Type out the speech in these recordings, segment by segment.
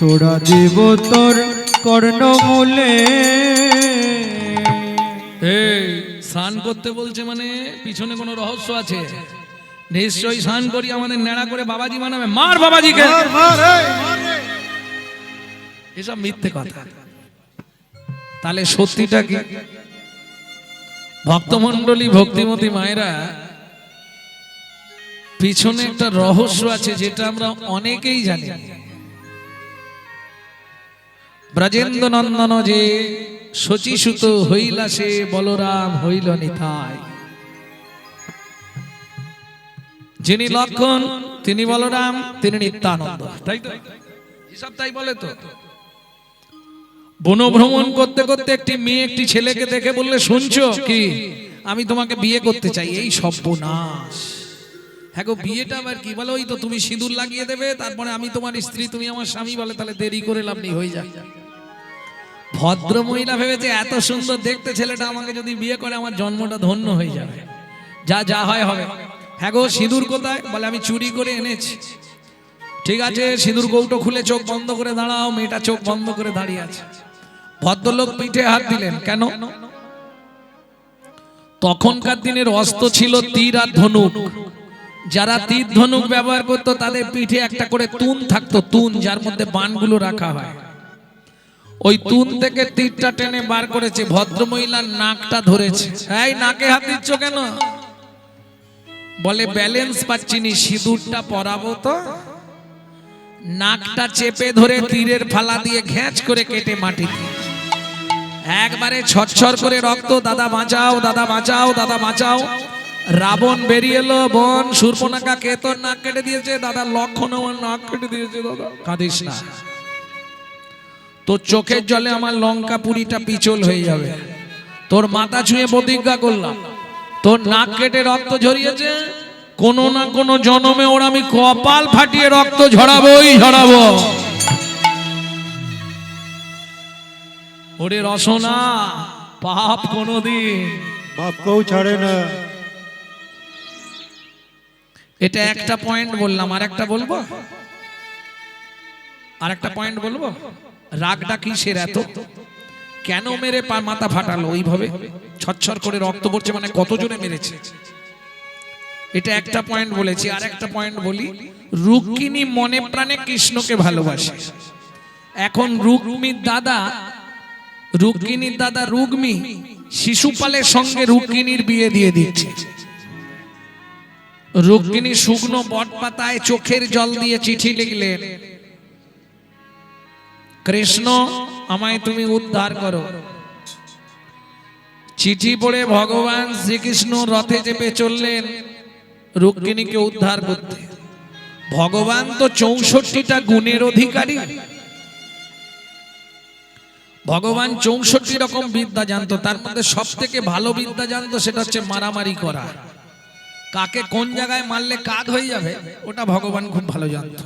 তোরা দেব তোর কর্ণমূলে। এই স্নান করতে বলছে মানে পিছনে কোনো রহস্য আছে। নিশ্চয়ই স্নান করি আমাদের নেড়া করে বাবাজি বানাবে। মার বাবাজিকে, এসব মিথ্যে কথা। তাহলে সত্যিটা কি? ভক্তমণ্ডলী, ভক্তিমতী মায়েরা, পিছনে একটা রহস্য আছে যেটা আমরা অনেকেই জানি। ব্রজেন্দ্র নন্দন যে শচীসুত হইলা সে বলরাম হইল নিতাই। যিনি লক্ষণ তিনি বলরাম, তিনি নিত্যানন্দ। তাই তো হিসাব তাই বলে তো। বনভ্রমণ করতে করতে একটি মেয়ে একটি ছেলেকে দেখে বললে, শুনছো কি, আমি তোমাকে বিয়ে করতে চাই। এই সর্বনাশ। হ্যাঁ গো, বিয়েটা আবার কি বলে? ওই তো তুমি সিঁদুর লাগিয়ে দেবে, তারপরে আমি তোমার স্ত্রী, তুমি আমার স্বামী। বলে তাহলে দেরি করে লাভ নেই, হয়ে যায়। ভদ্র মহিলা ভেবেছে এত সুন্দর দেখতে ছেলেটা আমাকে যদি বিয়ে করে আমার জন্মটা ধন্য হয়ে যাবে, যা যা হয় হবে। হ্যাঁ গো, সিঁদুর কোথায়? বলে আমি চুরি করে এনেছি। ঠিক আছে, সিঁদুর কৌটো খুলে চোখ বন্ধ করে দাঁড়াও। মেয়েটা চোখ বন্ধ করে দাঁড়িয়ে আছে। ভদ্রলোক পিঠে হাত দিলেন। কেন? তখনকার দিনের অস্ত্র ছিল তীর আর ধনুক। যারা তীর ধনুক ব্যবহার করতো তাদের পিঠে একটা করে তুন থাকতো, তুন, যার মধ্যে বাণগুলো রাখা হয়। ওই তুন থেকে তীরটা টেনে বার করেছে। ভদ্রমহিলার নাকটা ধরেছে। এই নাকে হাত দিচ্ছ কেন? বলে ব্যালেন্স পাচ্ছিনি, সিঁদুরটা পরাবো তো। নাকটা চেপে ধরে তীরের ফালা দিয়ে ঘ্যাঁচ করে কেটে মাটিতে একবারে ছটছর করে রক্ত। দাদা বাঁচাও, দাদা বাঁচাও, দাদা বাঁচাও। রাবণ বেরিয়ে এলো। বোন শূর্পণখা, কে তোর নাক কেটে দিয়েছে? দাদা লক্ষণ আমার নাক কেটে দিয়েছে। দাদা কাঁদিস না, তোর চোখের জলে আমার লঙ্কা পুরিটা পিছল হয়ে যাবে। তোর মাথা ছুঁয়ে প্রতিজ্ঞা করলাম, তোর নাক কেটে রক্ত ঝরিয়েছে, কোনো না কোনো জন্মে ওর আমি কপাল ফাটিয়ে রক্ত ঝরাবোই ঝরাবো। ওরে রসনা, পাপ কোনদিন বাপ কেউ ছাড়ে না। এটা একটা পয়েন্ট বললাম। আর একটা বলবো, আর একটা পয়েন্ট বলবো। রাগটা কিসের এত? কেন মেরে মাথা ফাটালো ওইভাবে? ছটছর করে রক্ত পড়ছে, মানে কত জনে মেরেছে। এটা একটা পয়েন্ট বলেছি। আর একটা পয়েন্ট বলি। রুক্মিণী মনে প্রাণে কৃষ্ণকে ভালোবাসে। এখন রুক্মিণীর দাদা রুক্মী শিশুপালের সঙ্গে রুক্মিণীর বিয়ে দিয়ে দিচ্ছে। রুক্মিণী শুকনো বটপাতায় চোখের জল দিয়ে চিঠি লিখলেন, কৃষ্ণ আমায় তুমি উদ্ধার করো। চিঠি পড়ে ভগবান শ্রীকৃষ্ণ রথে চেপে চললেন রুক্মিণীকে উদ্ধার করতে। ভগবান তো 64টা গুণের অধিকারী। ভগবান 64 রকম বিদ্যা জানতো। তার মধ্যে সব থেকে ভালো বিদ্যা জানতো, সেটা হচ্ছে মারামারি করা। কাকে কোন জায়গায় মারলে কাজ হয়ে যাবে, ওটা ভগবান খুব ভালো জানতো।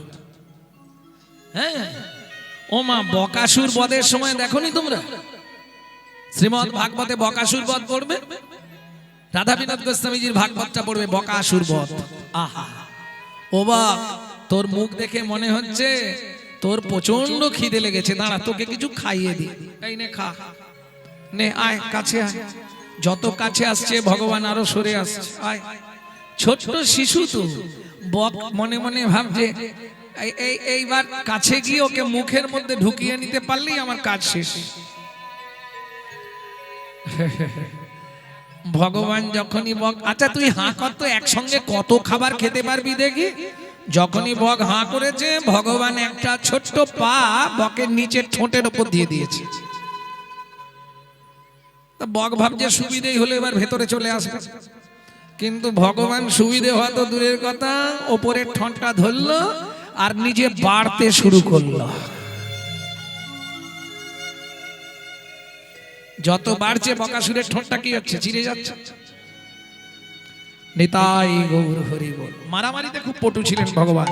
হ্যাঁ ও মা, বকাসুর বধের সময় দেখোনি তোমরা? শ্রীমদ ভাগবতে বকাসুর বধ পড়বে, রাধা বিনোদ গোস্বামীজির ভাগবতটা পড়বে, বকাসুর বধ। আহা ও বাপ, তোর মুখ দেখে মনে হচ্ছে তোর প্রচন্ড খিদে লেগেছে। দাঁড়া, তোকে কিছু খাইয়ে দি। এই নে খা, নে আয় কাছে আয়। যত কাছে আসছে ভগবান আরো সরে আসছে। আয়, ছোট্ট শিশু তো বক মনে মনে ভাবছে এইবার কাছে গিয়ে ওকে মুখের মধ্যে ঢুকিয়ে নিতে পারলেই আমার কাজ শেষ। ভগবান যখনই বক, আচ্ছা তুই হাঁ কর তো, একসঙ্গে কত খাবার খেতে পারবি দেখি। যখনই বক হাঁ করেছে, ভগবান একটা ছোট্ট পা বকের নিচের ঠোঁটের উপর দিয়ে দিয়েছে। বক ভাবছে সুবিধেই হলো, এবার ভেতরে চলে আসবে। কিন্তু ভগবান সুবিধে হওয়া তো দূরের কথা, ওপরের ঠোঁটটা ধরলো আর নিজে বাড়তে শুরু করলো। যত বাড়ছে বকাসুরের ঠোঁটটা কি হচ্ছে? চিরে যাচ্ছে। নিতাই গৌর হরি বল। মারামারিতে খুব পটু ছিলেন ভগবান।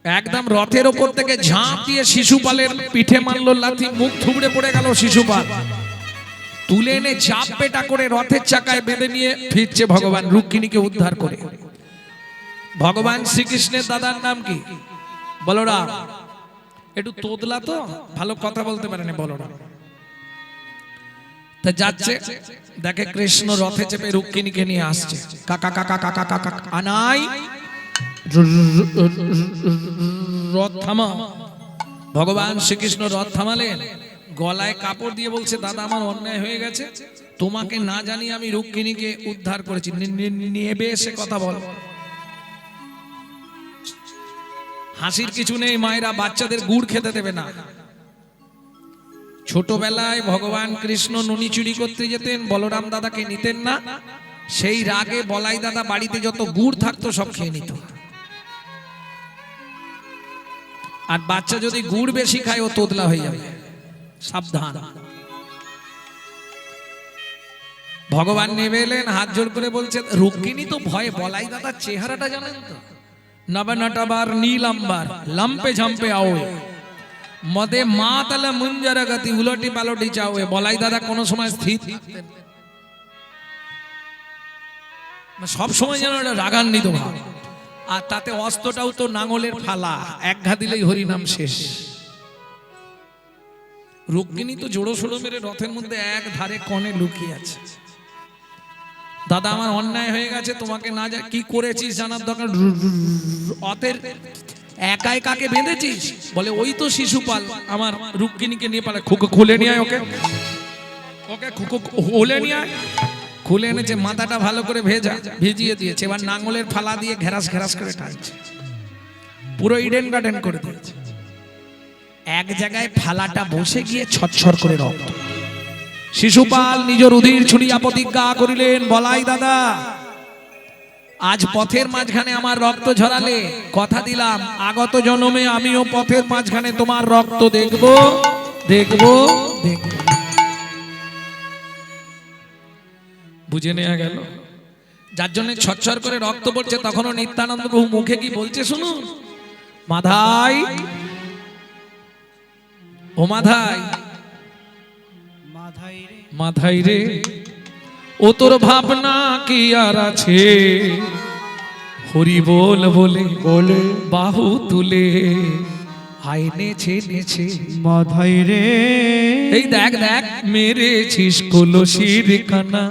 একদম রথের ওপর থেকে ঝাঁপ দিয়ে শিশুপালের পিঠে মারলো লাথি, মুখ থুবড়ে পড়ে গেল শিশুপাল। তুলে এনে চাপ পেটা করে রথের চাকায় বেঁধে নিয়ে ফিরছে ভগবান রুক্মিণীকে উদ্ধার করে। ভগবান শ্রীকৃষ্ণের দাদার নাম কি? বলরাম। একটু তোদলা তো, ভালো কথা বলতে পারেনি বলরাম। তা যাচ্ছে, দেখে কৃষ্ণ রথে চেপে রুক্মিণীকে নিয়ে আসছে। কাকা কাকা কাকা কাকা আনাই, রথ থামা। ভগবান শ্রীকৃষ্ণ রথ থামালেন, গলায় কাপড় দিয়ে বলছে, দাদা আমার অন্যায় হয়ে গেছে, তোমাকে না জানি আমি রুক্মিণীকে উদ্ধার করেছি, নেবে এসে কথা বল। হাসির কিছু নেই, মায়েরা বাচ্চাদের গুড় খেতে দেবে না। ছোটবেলায় ভগবান কৃষ্ণ নুনি চুরি করতে যেতেন, বলরাম দাদাকে নিতেন না, সেই রাগে বলাই দাদা বাড়িতে যত গুড় থাকতো সব খেয়ে নিত। আর বাচ্চা যদি গুড় বেশি খায় ও তোদলা হয়ে যাবে, সাবধান। ভগবান নেমে এলেন, হাত জোড় করে বলছে, রুক্মিণী তো ভয়ে, বলাই দাদার চেহারাটা জানেন তো, নবনটবার নীলাম্বার লম্পে ঝম্পে আওয়ে মদে মাতালা মুঞ্জরা গতি উলটি পালটি চাওয়ে। বলাই দাদা কোন সময় স্থির থাকতেন না, সব সময় যেন রাগান্বিত ভাব। আর তাতে অস্ত্রটাও তো নাঙলের ফালা, এক ঘা দিলেই হরিনাম শেষ। রুক্মিণী তো জোড়ো সোড়ো মেরে রথের মধ্যে এক ধারে কনে লুকিয়ে আছে। দাদা আমার অন্যায় হয়ে গেছে, তোমাকে না যা কি করেছিস জানার দরকার। অতের একাই কাকে বেঁধেছিস? বলে ওই তো শিশুপাল আমার রুক্মিণীকে নিয়ে পালা। খুলে নিয়ে আয় ওকে, ওকে খুলে নিয়ে আয়। খুলে এনেছে, মাথাটা ভালো করে ভিজিয়ে দিয়েছে, এবার নাঙলের ফালা দিয়ে ঘেরাস ঘেরাস করে টানছে, পুরো ইডেন গার্ডেন করে দিয়েছে। এক জায়গায় ফালাটা বসে গিয়ে ছটছট করে রক্ত। শিশুপাল নিজ রুধির ছুড়িয়া প্রতিজ্ঞা করিলেন, বলাই দাদা আজ পথের মাঝখানে আমার রক্ত ঝরালে, কথা দিলাম আগত জন্মে আমিও পথের মাঝখানে তোমার রক্ত দেখব দেখব দেখব। বুঝে নেওয়া গেল, যার জন্য ছটছট করে রক্ত পড়ছে। তখনও নিত্যানন্দ প্রভু মুখে কি বলছে শুনুন, মাধাই ও মাধাই, মাধাই রে ও তোর ভাবনা কি আর আছে, হরি বল বলে বলে বাহু তুলে আইনেছে নেছে। মাধাই রে এই দেখ দেখ মেরেছিস কলসির কানা,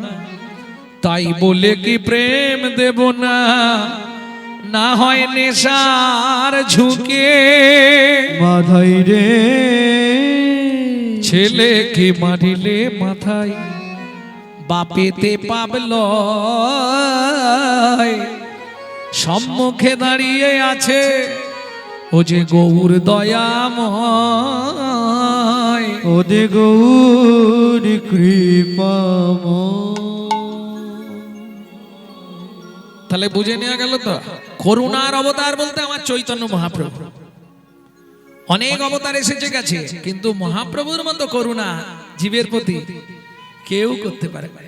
তাই বলে কি প্রেম দেব না, না হয় নেশার ঝুঁকে। মাধাই রে ছেলেকে মারিলে মাথায় বাপেতে পাবল, সম্মুখে দাঁড়িয়ে আছে ও যে গৌর দয়াময়, ও দে গৌর কৃপাময়। তাহলে বুঝে নেওয়া গেল তো, করুণার অবতার বলতে আমার চৈতন্য মহাপ্রভু। অনেক অবতার এসেছে গেছে, কিন্তু মহাপ্রভুর মতো করুণা জীবের প্রতি কেউ করতে পারে না।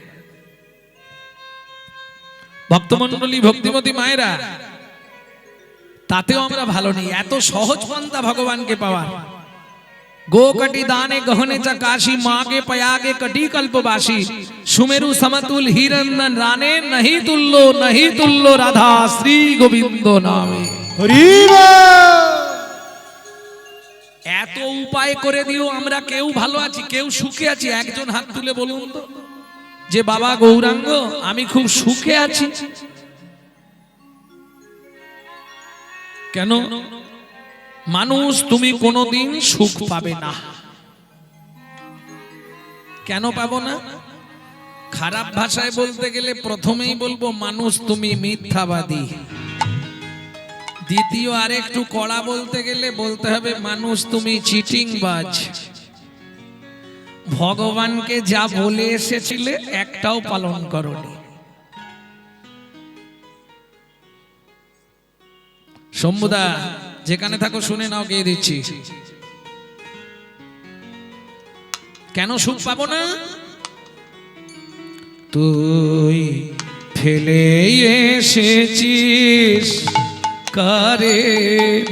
ভক্তমণ্ডলী ভক্তিমতী মায়েরা, তাতেও আমরা ভালো নেই। এত সহজ পন্থা ভগবানকে পাওয়ার। গো কটি দানে গহনে চ কাশী, মাগে পয়াগে কটি কল্পবাসী, সুমেরু সমতুল হিরন্দন রানে, নহি তুল্য রাধা শ্রী গোবিন্দ নামে। হরি বল। এত উপায় করে দিও, আমরা কেউ ভালো আছি, কেউ সুখে আছি। একজন হাত তুলে বলুন তো যে বাবা গৌরাঙ্গ আমি খুব সুখে আছি। কেন? মানুষ তুমি কোনোদিন সুখ পাবে না। কেন পাবো না? খারাপ ভাষায় বলতে গেলে প্রথমেই বলবো মানুষ তুমি মিথ্যাবাদী। দ্বিতীয় আরেকটু কড়া বলতে গেলে বলতে হবে মানুষ তুমি চিটিংবাজ। ভগবানকে যা বলে এসেছিলে একটাও পালন করনি। শম্ভুদা যেখানে থাকো শুনে নাও, গিয়ে দিচ্ছি। কেন সুখ পাবো না? তুই ফেলে এসেছিস কারে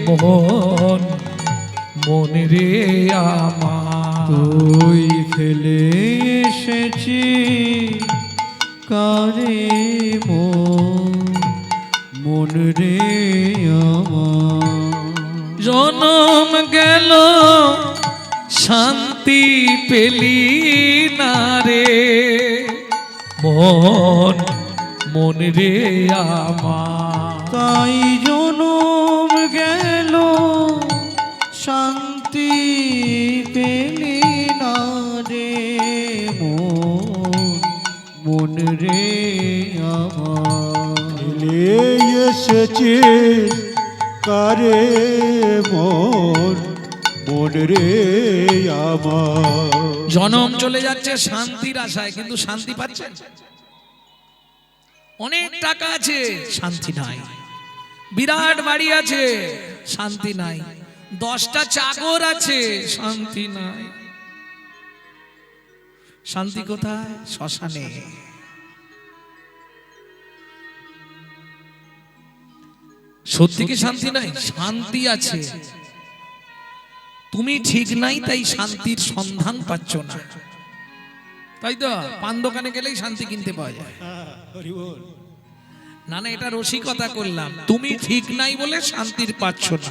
মন, মন রে আমার। তুই ফেলে এসেছিস কারে মন, মন রে আমার। জনম গেল শান্তি পেলি না রে মন, মন রে আমার। তাই জনম গেল শান্তি পেলি না রে মন, মন রে আমার। ফেলে এসেছে কারে মন, মন রে আমার। জনম চলে যাচ্ছে শান্তির আশায়, কিন্তু শান্তি পাচ্ছেন? অনেক টাকা আছে, শান্তি নাই। বিরাট বাড়ি আছে, শান্তি নাই। 10টা চাকর আছে, শান্তি নাই। শান্তি কোথায়? শ্মশানে। সত্যি কি শান্তি নাই? শান্তি আছে, তুমি ঠিক নাই, তাই শান্তির সন্ধান পাচ্ছ না। তাই তো পান দোকানে গেলেই শান্তি কিনতে পাওয়া যায়। না না, এটা রসিকতা করলাম। তুমি ঠিক নাই বলে শান্তির পাচ্ছ না।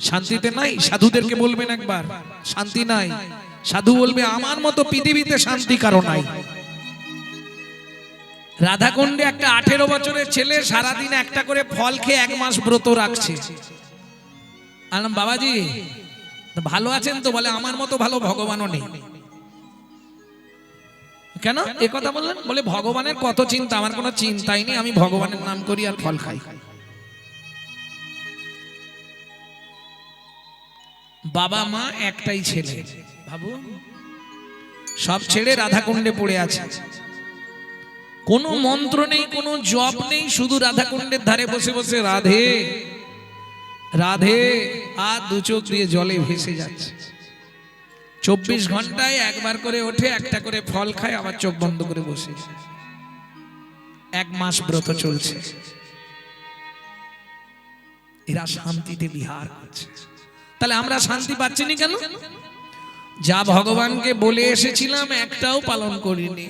শান্তিতে নাই। সাধুদেরকে বলবেন একবার, শান্তি নাই। সাধু বলবে আমার মতো পৃথিবীতে শান্তি কারো নাই। রাধাকুণ্ডে একটা 18 বছরের ছেলে সারাদিন একটা করে ফল খেয়ে 1 মাস ব্রত রাখছে। আলাম বাবাজি ভালো আছেন তো? বলে আমার মতো ভালো ভগবানও নেই। কেন এ কথা বললেন? বলে ভগবানের কত চিন্তা, আমার কোনো চিন্তাই নেই, আমি ভগবানের নাম করি আর ফল খাই। বাবা মা একটাই ছেলে, ভাবুন, সব ছেড়ে রাধাকুণ্ডে পড়ে আছে। কোনো মন্ত্র নেই, কোনো জপ নেই, শুধু রাধাকুণ্ডের ধারে বসে বসে রাধে রাধে আর 2 চোখ দিয়ে জলে ভেসে যাচ্ছে। 24 ঘন্টায় একবার করে ওঠে, একটা করে ফল খায়, আবার চোখ বন্ধ করে বসে। 1 মাস ব্রত চলছে। এরা শান্তিতে বিহার করছে। তাহলে আমরা শান্তি পাচ্ছি না কেন? যা ভগবানকে বলে এসেছিলাম একটাও পালন করিনি।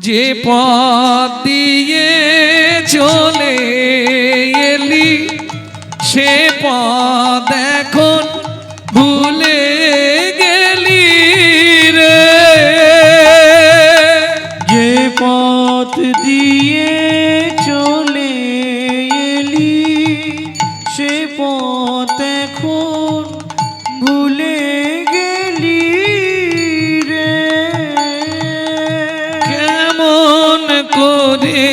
যে পথ দিয়ে চলে এলি সে পথ এখন ভুলে গেলি রে। যে পথ দিয়ে চলে এলি সে পথ এখন ভুলে গেলি রে। কেমন করে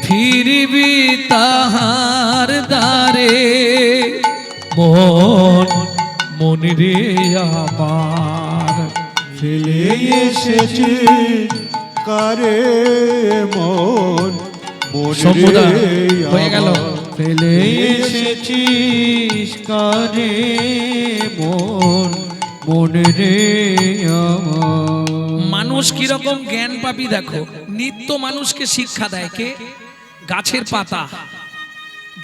ফিরবি তাহার দ্বারে মন, মন রে আমার। ফেলে এসেছে কারে মন, মন শম্ভুদা, রে হয়ে গেল। আমার। ফেলে এসেছিস কারে মন, মন রে আমার। মানুষ কিরকম জ্ঞান পাবি দেখো। নিত্য মানুষকে শিক্ষা দেয় কে? গাছের পাতা।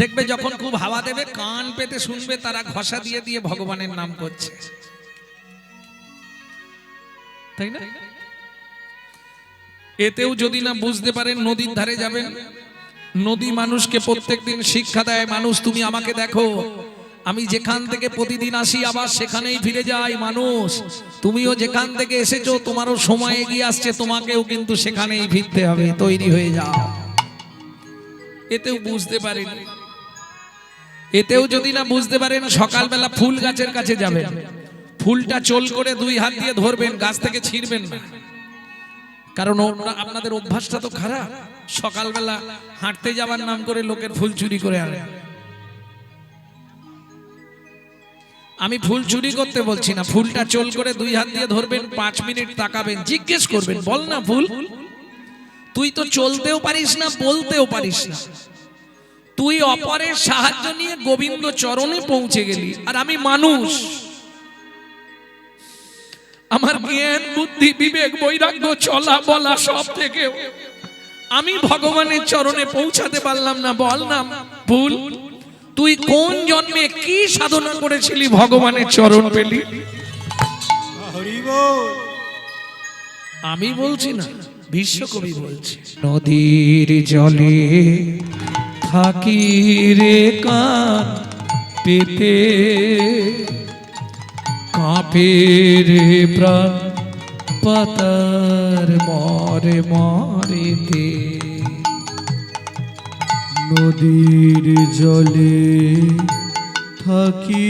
দেখবে যখন খুব হাওয়া দেবে কান পেতে শুনবে, তারা ঘষা দিয়ে দিয়ে ভগবানের নাম করছে, তাই না? এতেও যদি না বুঝতে পারেন, নদীর ধারে যাবেন, নদী মানুষকে প্রত্যেকদিন শিক্ষা দেয়। মানুষ তুমি আমাকে দেখো, আমি যেখান থেকে প্রতিদিন আসি আবার সেখানেই ফিরে যাই। মানুষ তুমিও যেখান থেকে এসেছো, তোমারও সময় এগিয়ে আসছে, তোমাকেও কিন্তু সেখানেই ফিরতে হবে, তৈরি হয়ে যাও। এতেও বুঝতে পারেন। এতেও যদি না বুঝতে পারেন, সকালবেলা ফুল গাছের কাছে যাবেন, ফুলটা চোল করে 2 হাত দিয়ে ধরবেন, গাছ থেকে ছিঁড়বেন না। কারণ আপনাদের অভ্যাসটা তো খারাপ। সকালবেলা হাঁটতে যাবার নাম করে লোকের ফুল চুরি করে আনে। আমি ফুল চুরি করতে বলছি না, ফুলটা চোল করে 2 হাত দিয়ে ধরবেন, 5 মিনিট তাকাবেন, জিজ্ঞেস করবেন, বল না ফুল, তুই তো চলতেও পারিস না, বলতেও পারিস না, তুই অপরের সাহায্য নিয়ে গোবিন্দ চরণে পৌঁছে গেলি, আর আমি মানুষ, আমার জ্ঞান বুদ্ধি বিবেক বৈরাগ্য চলা বলা সব থেকে আমি ভগবানের চরণে পৌঁছাতে পারলাম না। বল না ফুল, তুই কোন জন্মে কি সাধনা করেছিলি ভগবানের চরণ পেলি? আমি বলছি না, বিশ্বকবি বলছে। নদীর জলে থাকি রে কান পেতে কাঁপে রে প্রাণ পাতার মরে মরেতে নদীর জলে থাকি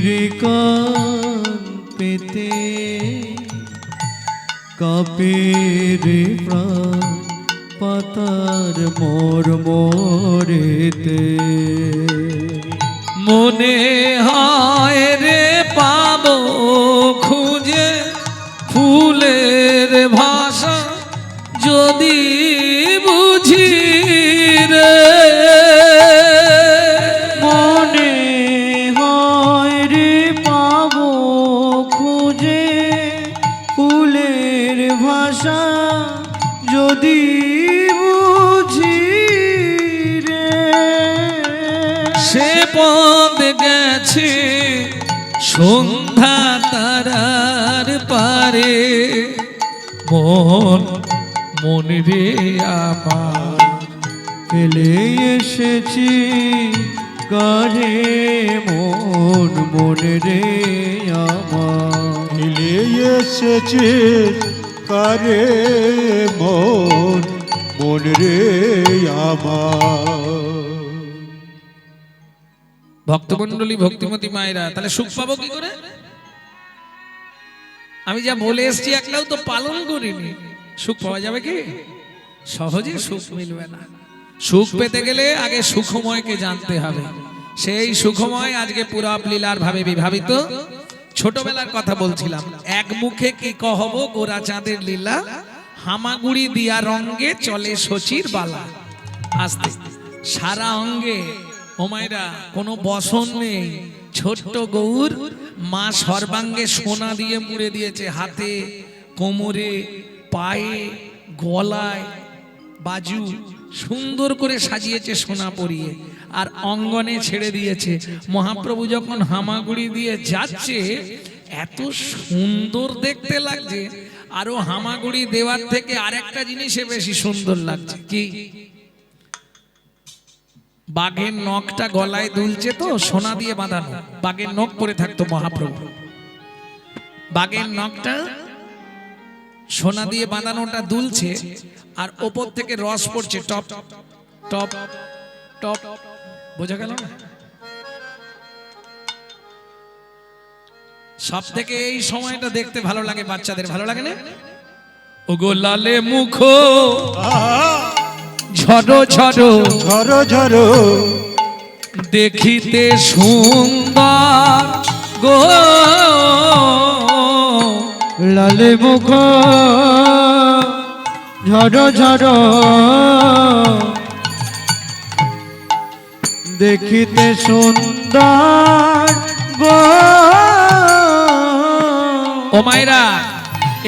রে কান পেতে কাঁপে রে প্রাণ পাতার মোর মোরেতে মনে হয় রে পাবো খুঁজে ফুলের ভাষা যদি বুঝি রে মনে হয় রে পাবো খুঁজে ফুলের ভাষা যদি বুঝি রে সে পথ গেছে সন্ধ্যা তারার পারে মন মন রে আমার ফেলে এসেছি কারে মন মনে রে আমার ফেলে এসেছিস কারে মন মন রে আমার। ভক্তমন্ডলী ভক্তিমতী মায়েরা তাহলে সুখ পাবো কি করে? আমি যা বলে এসছি একটাও তো পালন করিনি, সুখ পাওয়া যাবে কি? সহজে সুখ মিলবে না। সুখ পেতে গেলে আগে সুখময়কে জানতে হবে। সেই সুখময় আজকে পুরাপ লীলার ভাবে বিভাবিত। ছোটবেলার কথা বলছিলাম, এক মুখে কি কহব গোরা চাঁদের লীলা, হামাগুড়ি দিয়া রঙ্গে চলে শচীর বালা। আস্তে সারা অঙ্গে ওমাইরা কোনো বসন নেই, ছোট্ট গৌর মা সর্বাঙ্গে সোনা দিয়ে মুড়ে দিয়েছে, হাতে কোমরে পায়ে গলায় বাজু সুন্দর করে সাজিয়েছে সোনা পরিয়ে, আর অঙ্গনে ছেড়ে দিয়েছে। মহাপ্রভু যখন হামাগুড়ি দিয়ে যাচ্ছে এত সুন্দর দেখতে লাগছে, আরো হামাগুড়ি দেওয়ার থেকে আরেকটা জিনিসে বেশি সুন্দর লাগছে কি, বাঘের নখটা গলায় দুলছে তো সোনা দিয়ে বাঁধানো, বাঘের নখ পরে থাকতো মহাপ্রভু, বাঘের নখটা সোনা দিয়ে বাঁধানোটা দুলছে আর ওপর থেকে রস পড়ছে টপ টপ টপ, বোঝা গেল না? সব থেকে এই সময়টা দেখতে ভালো লাগে বাচ্চাদের, ভালো লাগে না? ওগো লালে মুখ ঝড়ো ঝড়ো ঝরো ঝরো দেখিতে সুন্দর গো, লালে মুখ ঝড় ঝড় দেখিতে সুন্দর গো। ও মায়েরা,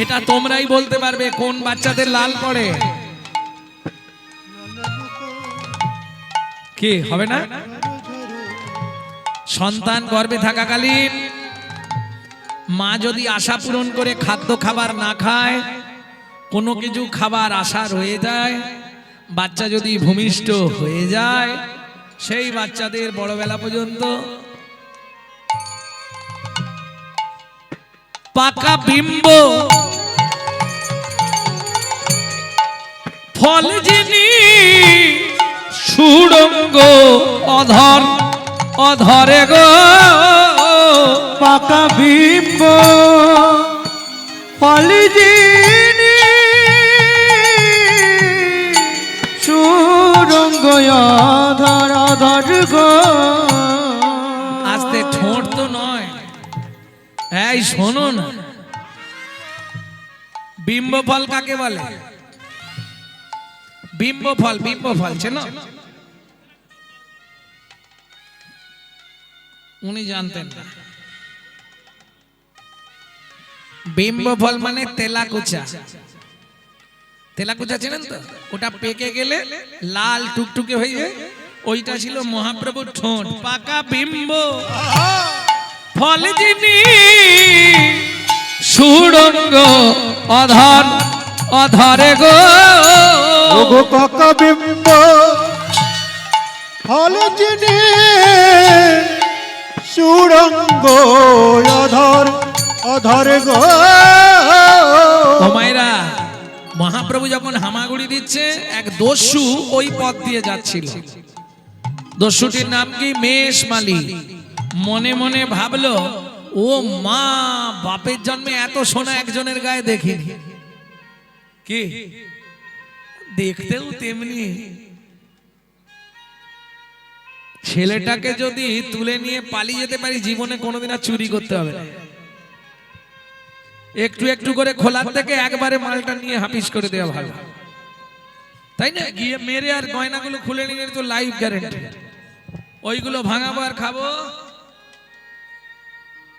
এটা তোমরাই বলতে পারবে কোন বাচ্চাদের লাল পড়ে, কি হবে না? সন্তান গর্ভে থাকাকালীন মা যদি আশা পূরণ করে খাদ্য খাবার না খায়, কোনো কিছু খাবার আশা রয়ে যায়, বাচ্চা যদি ভূমিষ্ঠ হয়ে যায়, সেই বাচ্চাদের বড়বেলা পর্যন্ত পাকা বিম্ব ফল যিনি সুড়ঙ্গ অধর অধরে গো, পাকা বিম্ব ফলিজিনি সুরঙ্গ ধর ধর গো। আস্তে ঠোঁট তো নয়, এই শোনো না, বিম্ব ফল কাকে বলে? বিম্ব ফল চেনো? উনি জানতেন না। বিম্ব ফল মানে তেলাকুচা, তেলাকুচা চেনেন তো? ওটা পেকে গেলে লাল টুকটুকে হয়ে যায়, ওইটা ছিল মহাপ্রভুর ঠোঁট। পাকা বিম্ব ফল যিনি সুড়ঙ্গ অধর অধরে গো, ওগো পাকা বিম্ব ফল চিনে সুরঙ্গ অধর অধর গো ও মায়েরা, মহাপ্রভু যখন হামাগুড়ি দিচ্ছে এক দস্যু ওই পথ দিয়ে যাচ্ছিল। দস্যুটির নাম কি? মেষমালী। মনে মনে ভাবলো, ও মা, বাপের জন্মে এত সোনা একজনের গায়ে দেখিনি। কি দেখতেও তেমনি। ছেলেটাকে যদি তুলে নিয়ে পালিয়ে যেতে পারি, জীবনে কোনোদিন আর চুরি করতে হবে না। একটু একটু করে খোলার থেকে একবারে মালটা নিয়ে হাফিস করে দেওয়া ভালো, তাই না? গিয়ে মেরে আর গয়নাগুলো খুলে নিয়ে তো লাইফ গ্যারেন্টি। ওইগুলো ভাঙাবো আর খাবো।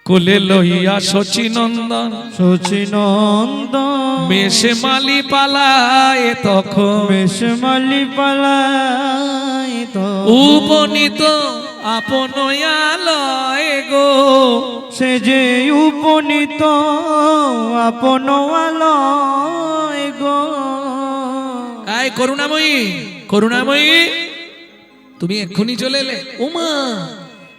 কোলে লইয়া শচীনন্দন শচীনন্দন মেষমালী পালায় তখন, মেষমালী পালায় তো উপনীত আপন আলয় গো, সে যে উপনীত আপন আলয় গো। এই করুণাময়ী, করুণাময়ী, তুমি এক্ষুনি চলে এলে। ওমা,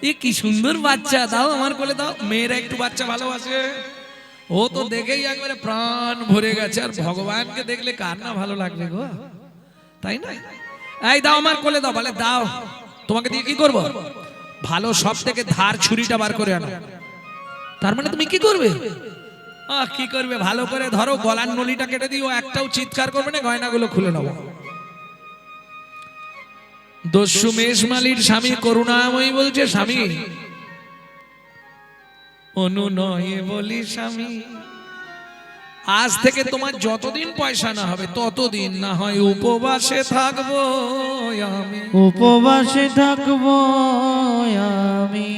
এ কি সুন্দর বাচ্চা, দাও আমার কোলে দাও। মেয়েরা একটু বাচ্চা ভালোবাসে। ও তো দেখেই একবারে প্রাণ ভরে গেছে। আর ভগবানকে দেখলে কার না ভালো লাগবে গো, তাই না? এই দাও আমার কোলে দাও। বলে দাও, তোমাকে দিয়ে কি করব? ভালো সব থেকে ধার ছুরিটা বার করে আনো। তার মানে তুমি কি করবে? কি করবে? ভালো করে ধরো, গলার নলিটা কেটে দিও, একটাও চিৎকার করবে না, গয়নাগুলো খুলে নেবো। দস্যু মেষমালীর স্বামী করুণাময়ী বলছে, স্বামী অনুনয়ে বলি স্বামী, আজ থেকে তোমার যতদিন পয়সা না হবে ততদিন না হয় উপবাসে থাকবো আমি। উপবাসে থাকবো আমি।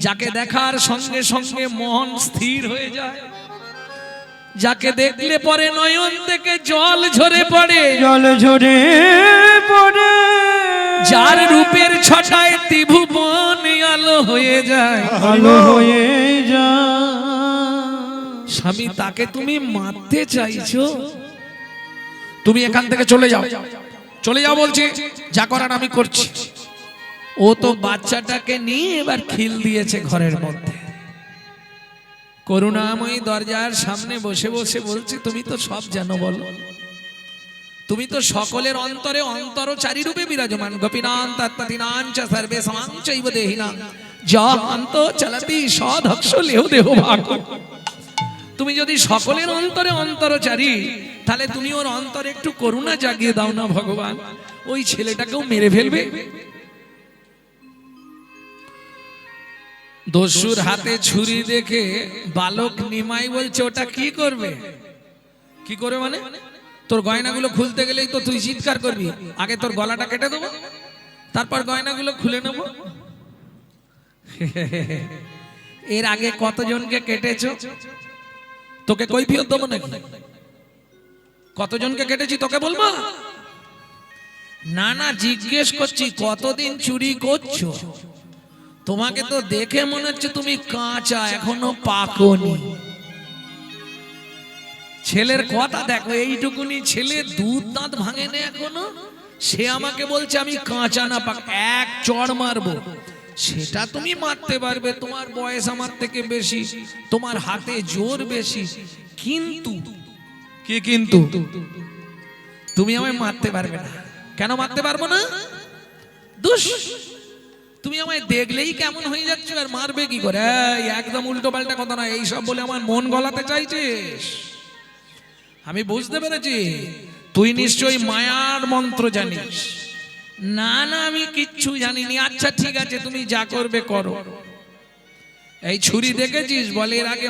যাকে দেখার সঙ্গে সঙ্গে মন স্থির হয়ে যায়, যাকে দেখলে পরে নয়ন থেকে জল ঝরে পড়ে, জল ঝরে পড়ে, যার রূপের ছটায় ত্রিভুবন আলো হয়ে যায়, আলো হয়ে যায়। স্বামী, তাকে তুমি মারতে চাইছো? তুমি এখান থেকে চলে যাও, চলে যাও বলছি, যা করার আমি করছি। ও তো বাচ্চাটাকে নিয়ে এবার খিল দিয়েছে ঘরের মধ্যে। করুণাময়ী দরজার সামনে বসে বসে বলছে, তুমি তো সব জানো, বলো। তুমি তো সকলের অন্তরে অন্তরচারী রূপে বিরাজমান। গোপীনাং তত্পতিনাং চ সর্বেষাং চৈব দেহিনাং জাহান্ত চলতি সদক্ষ লেহ দেহ ভাগ। তুমি যদি সকলের অন্তরে অন্তরচারী, তাহলে তুমি ওর অন্তরে একটু করুণা জাগিয়ে দাও না ভগবান, ওই ছেলেটাকেও মেরে ফেলবে। দস্যুর হাতে ছুরি দেখে বালক নিমাই বলছে, ওটা কি করবে? কি করবে মানে? তোর গয়নাগুলো খুলতে গেলেই তো তুই চিৎকার করবি। আগে তোর গলাটা কেটে দেবো, তারপর গয়নাগুলো খুলে নেব। এর আগে কতজনকে কেটেছো? তোকে কৈফিয়ত দেবো নাকি? কতজনকে কেটেছি তোকে বলবো? না না, জিজ্ঞেস করছি কতদিন চুরি করছো? তোমাকে তো দেখে মনে হচ্ছে তুমি কাঁচা, এখনো পাকোনি। ছেলের কথা দেখো, এইটুকুনি ছেলে দুধ দাঁত ভাঙে না এখনো, সে আমাকে বলছে আমি কাঁচা না পাক। এক চড় মারবো, সেটা তুমি মারতে পারবে, তোমার বয়স আমার থেকে বেশি, তোমার হাতে জোর বেশি, কিন্তু কি কিন্তু তুমি আমায় মারতে পারবে না। কেন মারতে পারবো না? দুষ, তুমি আমায় দেখলেই কেমন হয়ে যাচ্ছে, আর মারবে কি করে? একদম উল্টো পাল্টা কথা না, এইসব বলে আমার মন গলাতে চাইছিস। আমি বুঝতে পেরেছি তুই নিশ্চয়ই মায়ার মন্ত্র জানিস। না না, আমি কিচ্ছু জানিনি। আচ্ছা ঠিক আছে, তুমি যা করবে করো। এই ছুরি দেখেছিস? বলে এর আগে